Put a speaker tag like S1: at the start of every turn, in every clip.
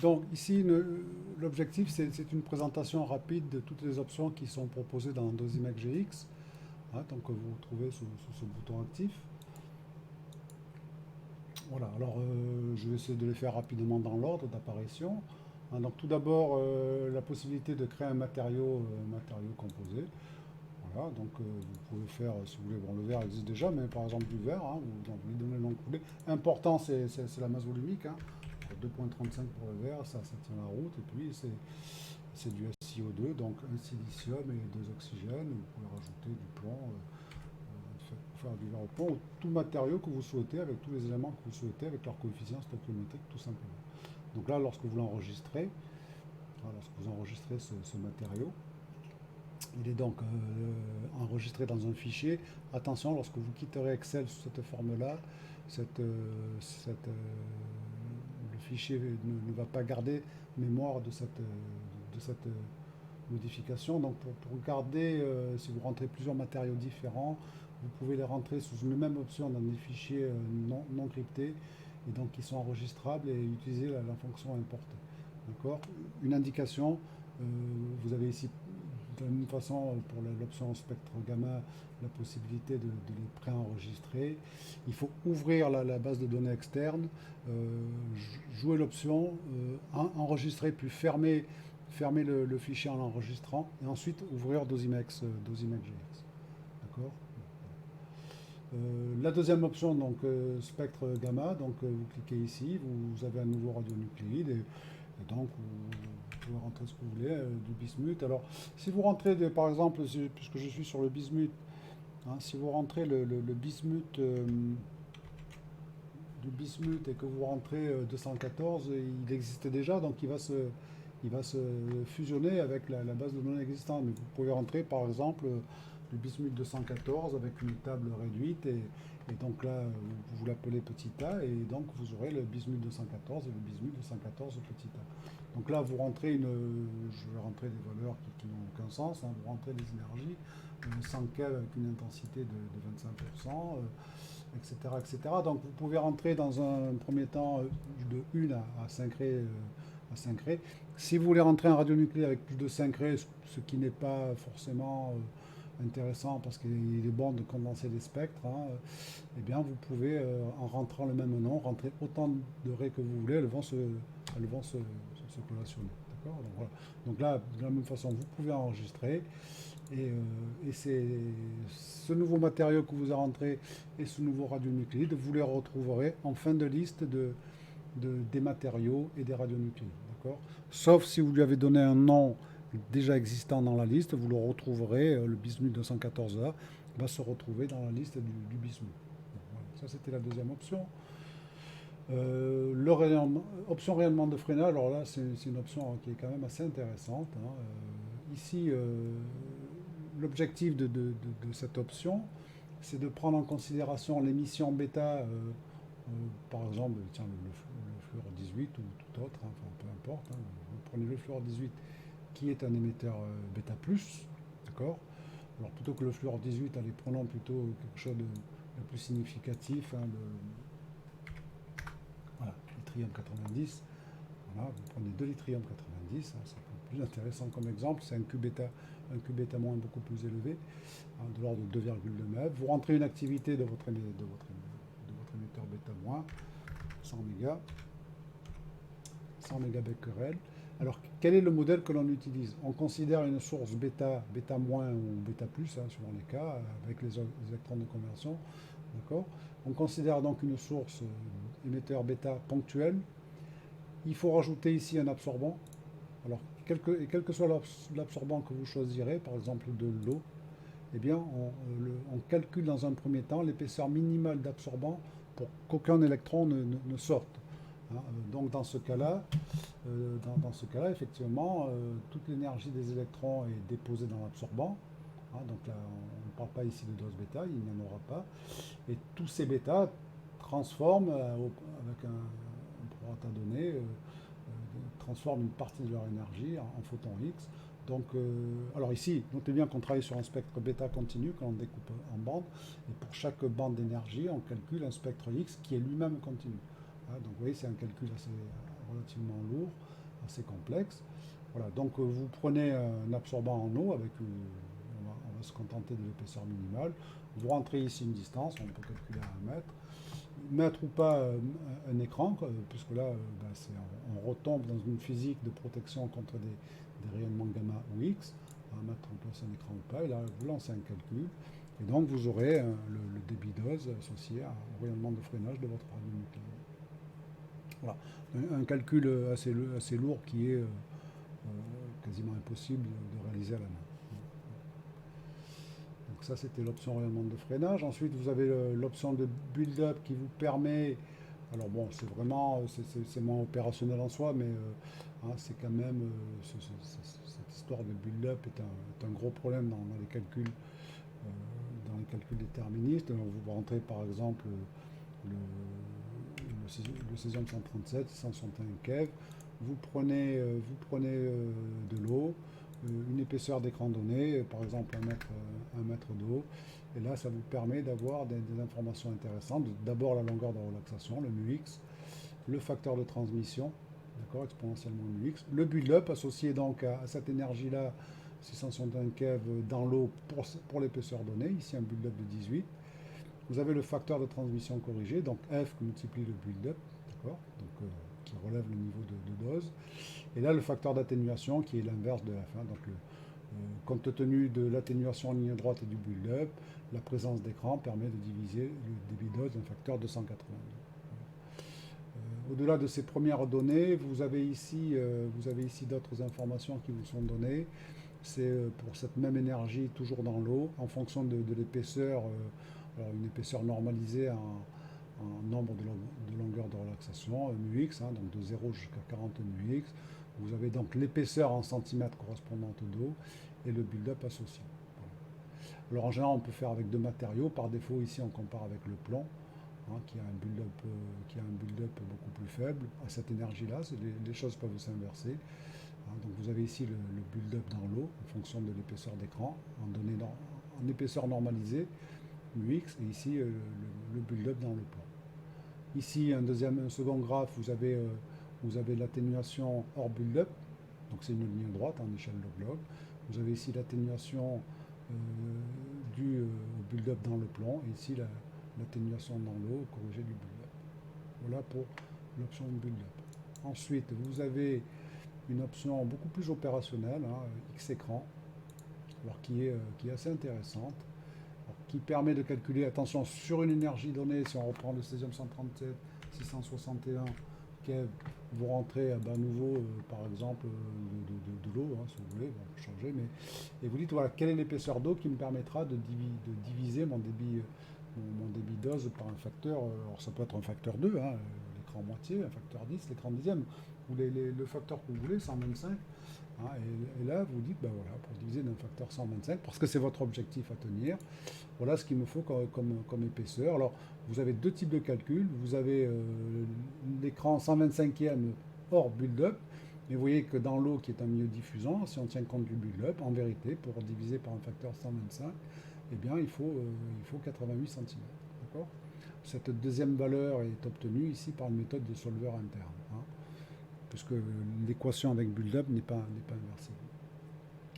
S1: Donc ici, l'objectif, c'est une présentation rapide de toutes les options qui sont proposées dans Dosimac GX, hein, donc que vous trouvez sous ce bouton actif. Voilà, alors je vais essayer de les faire rapidement dans l'ordre d'apparition. Hein, donc tout d'abord, la possibilité de créer un matériau composé. Voilà, donc vous pouvez faire, si vous voulez, bon, le verre existe déjà, mais par exemple du verre, hein, vous lui donnez le nom que vous voulez. Important, c'est la masse volumique, hein. 2,35 pour le verre, ça tient la route, et puis c'est du SiO2, donc un silicium et deux oxygènes. Vous pouvez rajouter du plomb, faire du verre au plomb, ou tout matériau que vous souhaitez, avec tous les éléments que vous souhaitez, avec leur coefficient stoichiométrique, tout simplement. Donc là, lorsque vous l'enregistrez, lorsque vous enregistrez ce matériau, il est donc enregistré dans un fichier. Attention, lorsque vous quitterez Excel sous cette forme-là, le fichier ne va pas garder mémoire de cette modification. Donc pour garder, si vous rentrez plusieurs matériaux différents, vous pouvez les rentrer sous une même option dans des fichiers non cryptés et donc qui sont enregistrables et utiliser la fonction importer. D'accord. Une indication, vous avez ici de la même façon pour l'option spectre gamma la possibilité de les préenregistrer. Il faut ouvrir la base de données externe, jouer l'option enregistrer puis fermer le fichier en l'enregistrant et ensuite ouvrir Dosimac GX. D'accord. La deuxième option, donc spectre gamma, donc vous cliquez ici, vous avez un nouveau radionucléide et donc vous pouvez rentrer ce que vous voulez, du bismuth. Alors si vous rentrez, par exemple, puisque je suis sur le bismuth, hein, si vous rentrez le bismuth, du bismuth et que vous rentrez 214, il existe déjà, donc il va se fusionner avec la base de données existante. Mais vous pouvez rentrer par exemple le bismuth 214 avec une table réduite et donc là vous l'appelez petit a et donc vous aurez le bismuth 214 et le bismuth 214 petit a. Donc là vous rentrez je vais rentrer des valeurs qui n'ont aucun sens, hein, vous rentrez des énergies, 100 keV avec une intensité de 25%, etc., etc. Donc vous pouvez rentrer dans un premier temps de 1 à 5 raies. À 5 raies. Si vous voulez rentrer en radionucléaire avec plus de 5 raies, ce qui n'est pas forcément intéressant parce qu'il est bon de condenser les spectres, hein, eh bien vous pouvez, en rentrant le même nom, rentrer autant de raies que vous voulez, elles vont se collationner. D'accord. Donc, voilà. Donc là, de la même façon, vous pouvez enregistrer. Et c'est ce nouveau matériau que vous avez rentré et ce nouveau radionucléide, vous les retrouverez en fin de liste des matériaux et des radionucléides. D'accord. Sauf si vous lui avez donné un nom déjà existant dans la liste, vous le retrouverez, le bismuth 214A va se retrouver dans la liste du bismuth. Donc, voilà. Ça, c'était la deuxième option. Option rayonnement de freinage, alors là, c'est une option qui est quand même assez intéressante, hein. Ici, l'objectif de cette option, c'est de prendre en considération l'émission bêta, par exemple, tiens, le fluor 18 ou tout autre, hein, enfin, peu importe, hein. Vous prenez le fluor 18 qui est un émetteur bêta plus, d'accord. Alors plutôt que le fluor 18, allez, prenons plutôt quelque chose de plus significatif, hein, voilà, l'yttrium 90. Voilà, vous prenez de l'yttrium 90, hein, c'est plus intéressant comme exemple, c'est un Q bêta moins beaucoup plus élevé, hein, de l'ordre de 2,2 MeV. Vous rentrez une activité de votre émetteur bêta moins, 100 mégas, 100 mégabecquerel. Alors, quel est le modèle que l'on utilise? On considère une source bêta, bêta moins ou bêta plus, hein, selon les cas, avec les électrons de conversion. D'accord. On considère donc une source émetteur bêta ponctuel. Il faut rajouter ici un absorbant. Alors, quel que soit l'absorbant que vous choisirez, par exemple de l'eau, eh bien, on calcule dans un premier temps l'épaisseur minimale d'absorbant pour qu'aucun électron ne sorte. Hein. Donc, dans ce cas-là, effectivement, toute l'énergie des électrons est déposée dans l'absorbant. Hein, donc là, on ne parle pas ici de dose bêta, il n'y en aura pas. Et tous ces bêtas transforment, avec un prorata donné, transforment une partie de leur énergie en photons X. Donc, alors ici, notez bien qu'on travaille sur un spectre bêta continu que l'on découpe en bandes, et pour chaque bande d'énergie, on calcule un spectre X qui est lui-même continu. Hein, donc vous voyez, c'est un calcul relativement lourd, assez complexe. Voilà, donc vous prenez un absorbant en eau avec, on va se contenter de l'épaisseur minimale. Vous rentrez ici une distance, on peut calculer à 1 mètre. Mettre ou pas un écran, puisque là, on retombe dans une physique de protection contre des rayonnements gamma ou X, mettre en place un écran ou pas, et là, vous lancez un calcul, et donc vous aurez le débit dose associé au rayonnement de freinage de votre radionucléaire. Voilà, un calcul assez lourd qui est quasiment impossible de réaliser à la main. Donc ça, c'était l'option rayonnement de freinage. Ensuite, vous avez l'option de build-up qui vous permet, alors bon, c'est vraiment, c'est moins opérationnel en soi, mais c'est quand même, cette histoire de build-up est un gros problème dans les calculs déterministes. Donc, vous rentrez par exemple le césium 137, 161 keV, vous prenez de l'eau, une épaisseur d'écran donnée, par exemple 1 mètre d'eau, et là ça vous permet d'avoir des informations intéressantes. D'abord la longueur de relaxation, le μx, le facteur de transmission, d'accord, exponentiellement μx, le build-up associé donc à cette énergie-là, 661 keV dans l'eau pour l'épaisseur donnée, ici un build-up de 18. Vous avez le facteur de transmission corrigé, donc F qui multiplie le build-up, d'accord, donc qui relève le niveau de dose. Et là, le facteur d'atténuation qui est l'inverse de F. Donc, compte tenu de l'atténuation en ligne droite et du build-up, la présence d'écran permet de diviser le débit dose d'un facteur de 182. Au-delà de ces premières données, vous avez ici d'autres informations qui vous sont données. C'est pour cette même énergie, toujours dans l'eau, en fonction de l'épaisseur, une épaisseur normalisée en nombre de longueurs de relaxation, μx, donc de 0 jusqu'à 40 μx. Vous avez donc l'épaisseur en centimètres correspondante d'eau et le build-up associé. Voilà. Alors en général, on peut faire avec deux matériaux. Par défaut, ici, on compare avec le plomb, qui a un build-up beaucoup plus faible à cette énergie-là. Les choses peuvent s'inverser. Donc vous avez ici le build-up dans l'eau en fonction de l'épaisseur d'écran, en épaisseur normalisée, μx, et ici le build-up dans le plomb. Ici, un second graphe, vous avez l'atténuation hors build-up, donc c'est une ligne droite en échelle de log. Vous avez ici l'atténuation due au build-up dans le plomb, et ici l'atténuation dans l'eau corrigée du build-up. Voilà pour l'option build-up. Ensuite, vous avez une option beaucoup plus opérationnelle, X-écran, qui est assez intéressante, qui permet de calculer, attention, sur une énergie donnée, si on reprend le césium 137, 661 keV, vous rentrez à nouveau, par exemple, de l'eau, si vous voulez, bon, changer, et vous dites, voilà, quelle est l'épaisseur d'eau qui me permettra de diviser mon débit dose par un facteur, alors ça peut être un facteur 2, l'écran moitié, un facteur 10, l'écran dixième, ou le facteur que vous voulez, 125, et là, vous dites, voilà, pour diviser d'un facteur 125, parce que c'est votre objectif à tenir, voilà ce qu'il me faut comme épaisseur. Alors, vous avez deux types de calculs. Vous avez l'écran 125e hors build-up, mais vous voyez que dans l'eau, qui est un milieu diffusant, si on tient compte du build-up, en vérité, pour diviser par un facteur 125, eh bien, il faut 88 cm. D'accord ? Cette deuxième valeur est obtenue ici par une méthode de solveur interne, puisque l'équation avec build-up n'est pas inversible,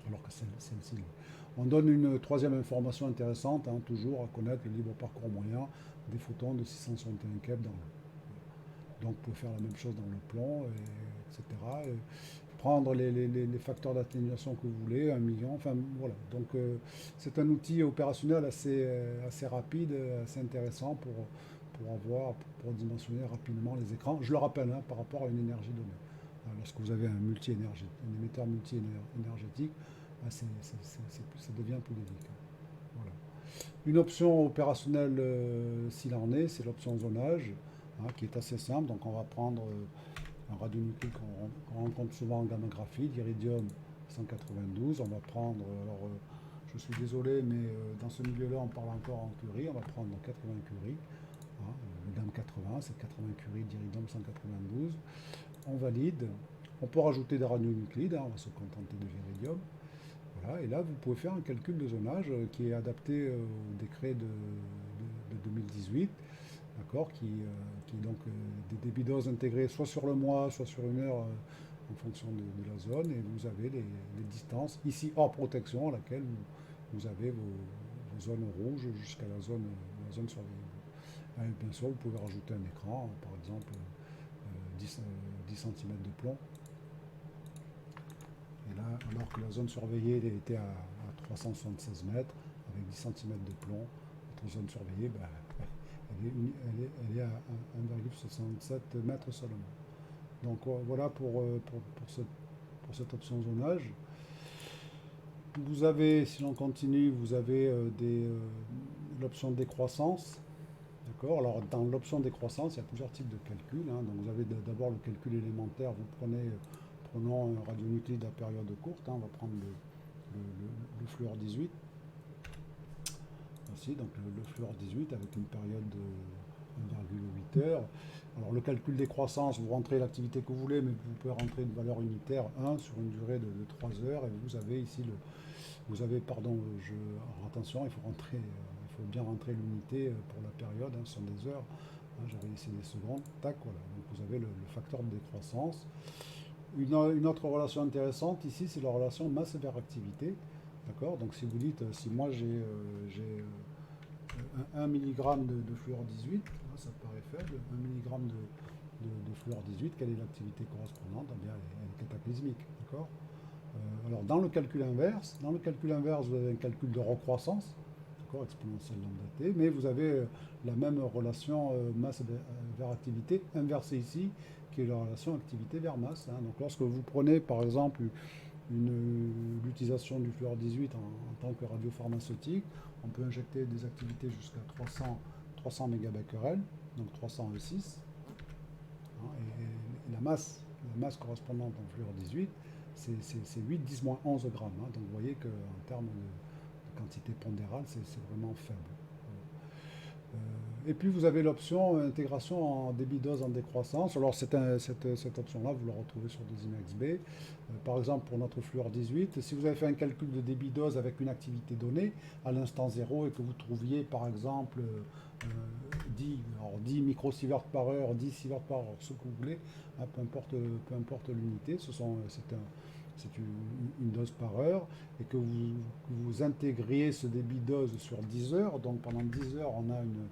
S1: alors que celle-ci. On donne une troisième information intéressante, toujours à connaître le libre parcours moyen des photons de 661 keV dans l'eau. Donc, vous pouvez faire la même chose dans le plomb, etc. Prendre les facteurs d'atténuation que vous voulez, 1 million, enfin voilà. Donc, c'est un outil opérationnel assez rapide, assez intéressant pour dimensionner rapidement les écrans. Je le rappelle, par rapport à une énergie donnée. Lorsque vous avez un émetteur multi-énergétique, ça devient plus délicat. Voilà. Une option opérationnelle, s'il en est, c'est l'option zonage, qui est assez simple. Donc on va prendre un radionucléide qu'on rencontre souvent en gamma graphite, iridium 192. On va prendre, je suis désolé, mais dans ce milieu-là, on parle encore en curie. On va prendre 80 curie. Le gamme 80, c'est 80 curie d'iridium 192. On valide. On peut rajouter des radionucléides, on va se contenter de l'iridium. Voilà, et là, vous pouvez faire un calcul de zonage qui est adapté au décret de 2018, d'accord, qui est donc des débits doses intégrés soit sur le mois, soit sur une heure, en fonction de la zone, et vous avez les distances, ici hors protection, à laquelle vous avez vos zones rouges jusqu'à la zone surveillée. Et bien sûr, vous pouvez rajouter un écran, par exemple 10 cm de plomb. Et là, alors que la zone surveillée était à 376 mètres, avec 10 cm de plomb, votre zone surveillée, ben, elle est à 1,67 mètres seulement. Donc voilà pour cette option zonage. Vous avez, si l'on continue, vous avez l'option décroissance. D'accord. Alors dans l'option décroissance, il y a plusieurs types de calculs, hein. Donc vous avez d'abord le calcul élémentaire. Prenons un radionuclide à période courte, hein. On va prendre le fluor 18. Aussi, donc le fluor 18 avec une période de 1,8 heures. Alors le calcul des croissances, vous rentrez l'activité que vous voulez, mais vous pouvez rentrer une valeur unitaire 1 sur une durée de 3 heures, et vous avez ici alors attention, il faut bien rentrer l'unité pour la période, hein, ce sont des heures, hein, j'avais ici des secondes, tac, voilà, donc vous avez le facteur de décroissance. Une autre relation intéressante ici, c'est la relation masse vers activité. D'accord. Donc si vous dites, si moi j'ai 1 mg de fluor 18, hein, ça paraît faible, 1 mg de fluor 18, quelle est l'activité correspondante? Eh bien, elle est cataclysmique. D'accord. Alors dans le calcul inverse, vous avez un calcul de recroissance, d'accord, exponentielle lambda t, mais vous avez la même relation masse vers activité inversée ici, qui est la relation activité vers masse, hein. Donc lorsque vous prenez par exemple l'utilisation du fluor 18 en tant que radiopharmaceutique, on peut injecter des activités jusqu'à 300 mégabecquerels, donc 300 E6, hein, et la masse correspondante en fluor 18, c'est 8, 10 moins 11 grammes, hein. Donc vous voyez qu'en termes de quantité pondérale, c'est vraiment faible. Et puis vous avez l'option intégration en débit dose en décroissance. Alors cette option-là, vous la retrouvez sur des IMEX B. Par exemple, pour notre fluor 18, si vous avez fait un calcul de débit dose avec une activité donnée à l'instant 0 et que vous trouviez par exemple 10 microsieverts par heure, 10 sieverts par heure, ce que vous voulez, hein, peu importe l'unité, c'est une dose par heure, et que vous intégriez ce débit dose sur 10 heures, donc pendant 10 heures on a une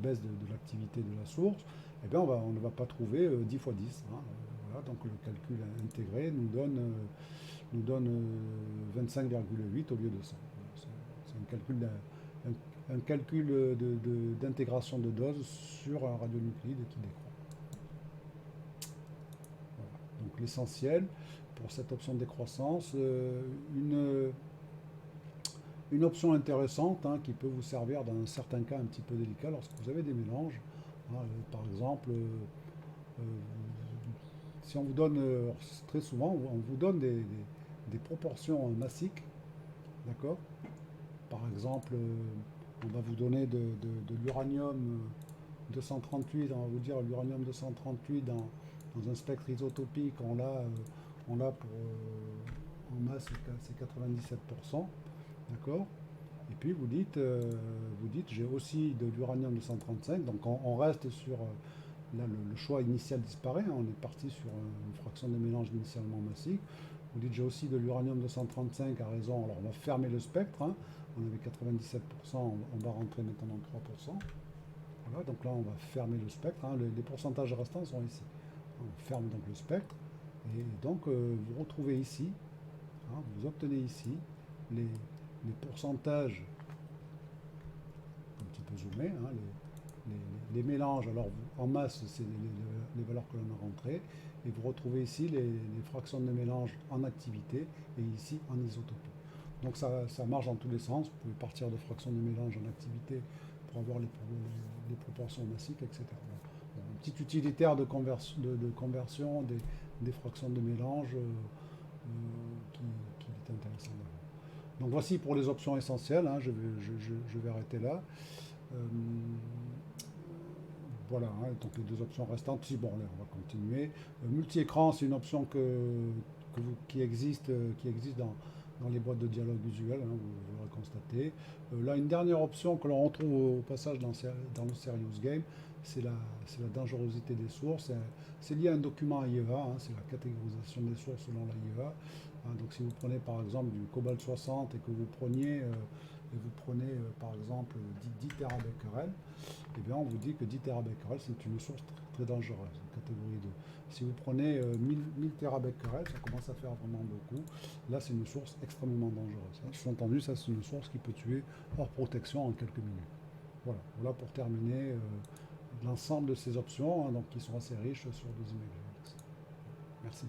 S1: baisse de l'activité de la source, eh bien on ne va pas trouver 10 fois 10. Hein. Voilà, donc le calcul intégré nous donne 25,8 au lieu de ça. C'est un calcul d'intégration de dose sur un radionuclide qui décroît. Voilà. Donc l'essentiel pour cette option de décroissance, une option intéressante, hein, qui peut vous servir dans certains cas un petit peu délicats lorsque vous avez des mélanges. Hein, par exemple, si on vous donne, très souvent, on vous donne des proportions massiques, d'accord. Par exemple, on va vous donner de l'uranium 238, on va vous dire l'uranium 238 dans un spectre isotopique, on l'a pour, en masse, c'est 97%, d'accord. Et puis vous dites j'ai aussi de l'uranium 235, donc on reste sur, là le choix initial disparaît, hein, on est parti sur une fraction de mélange initialement massique. Vous dites j'ai aussi de l'uranium 235 à raison, alors on va fermer le spectre, hein, on avait 97%, on va rentrer maintenant 3%. Voilà, donc là on va fermer le spectre, hein, les pourcentages restants sont ici. On ferme donc le spectre, et donc vous retrouvez ici, hein, vous obtenez ici les pourcentages, un petit peu zoomé, hein, les mélanges. Alors en masse, c'est les valeurs que l'on a rentrées, et vous retrouvez ici les fractions de mélange en activité, et ici en isotopie. Donc ça marche dans tous les sens. Vous pouvez partir de fractions de mélange en activité pour avoir les proportions massiques, etc. Bon, un petit utilitaire de conversion des fractions de mélange qui est intéressant d'avoir. Donc voici pour les options essentielles, hein, je vais arrêter là. Voilà, hein, donc les deux options restantes. Si, bon, là, on va continuer. Multi-écran, c'est une option qui existe dans les boîtes de dialogue visuel, hein, vous l'aurez constater. Là, une dernière option que l'on retrouve au passage dans le Serious Game, c'est la dangerosité des sources. C'est lié à un document AIEA, hein, c'est la catégorisation des sources selon l'AIEA. Donc si vous prenez par exemple du Cobalt 60 et que vous preniez, par exemple 10 Tbq, eh bien on vous dit que 10 Tbq c'est une source très dangereuse, catégorie 2. Si vous prenez 1000 Tbq, ça commence à faire vraiment beaucoup. Là c'est une source extrêmement dangereuse. Sous-entendu, ça c'est une source qui peut tuer hors protection en quelques minutes. Voilà pour terminer l'ensemble de ces options, hein, donc, qui sont assez riches sur des images. Merci.